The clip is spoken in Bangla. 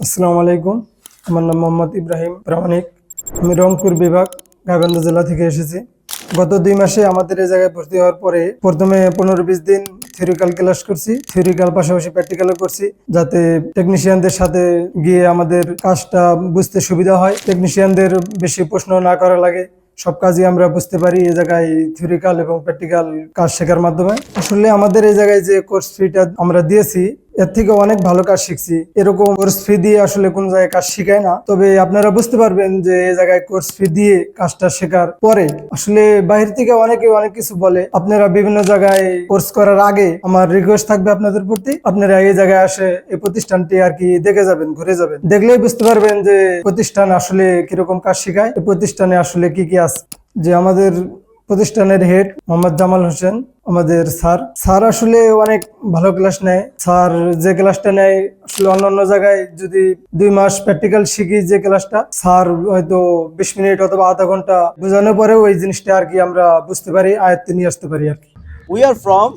আসসালামু আলাইকুম। আমার নাম মোহাম্মদ ইব্রাহিম প্রামাণিক। আমি রংপুর বিভাগ গাইবান্ধা জেলা থেকে এসেছি। গত 2 মাসে আমাদের এই জায়গায় ভর্তি হওয়ার পরে প্রথমে 15-20 দিন থিওরিক্যাল ক্লাস করছি, থিওরিক্যাল পাশাপাশি প্র্যাকটিক্যালও করছি, যাতে টেকনিশিয়ানদের সাথে গিয়ে আমাদের কাজটা বুঝতে সুবিধা হয়, টেকনিশিয়ানদের বেশি প্রশ্ন না করা লাগে, সব কাজই আমরা বুঝতে পারি এই জায়গায় থিওরিক্যাল এবং প্র্যাকটিক্যাল কাজ শেখার মাধ্যমে। আসলে আমাদের এই জায়গায় যে কোর্স ফিটা আমরা দিয়েছি, এর থেকে অনেক ভালো কাজ শিখছি। এরকম কোর্স ফি দিয়ে আসলে কোন জায়গায় কাজ শিখায় না। তবে আপনারা বুঝতে পারবেন যে এই জায়গায় কোর্স ফি দিয়ে কাজটা শেখার পরে আসলে বাহির থেকে অনেকে অনেক কিছু বলে। আপনারা বিভিন্ন জায়গায় কোর্স করার আগে আমার রিকোয়েস্ট থাকবে আপনাদের প্রতি, আপনারা এই জায়গায় আসে এই প্রতিষ্ঠানটি আর কি দেখে যাবেন, ঘুরে যাবেন। দেখলেই বুঝতে পারবেন যে প্রতিষ্ঠান আসলে কিরকম কাজ শেখায়, এই প্রতিষ্ঠানে আসলে কি কি আছে। যে আমাদের প্রতিষ্ঠানের হেড মোহাম্মদ জামাল হোসেন, আমাদের স্যার আসলে অনেক ভালো ক্লাস নেয়। স্যার যে ক্লাসটা নেয় আসলে অন্যান্য জায়গায় যদি 2 মাস প্র্যাকটিক্যাল শিখি যে ক্লাসটা, স্যার হয়তো 20 মিনিট অথবা আধা ঘন্টা বোঝানোর পরেও ওই জিনিসটা আর কি আমরা বুঝতে পারি, আয়ত্তে নিয়ে আসতে পারি আর কি। We are from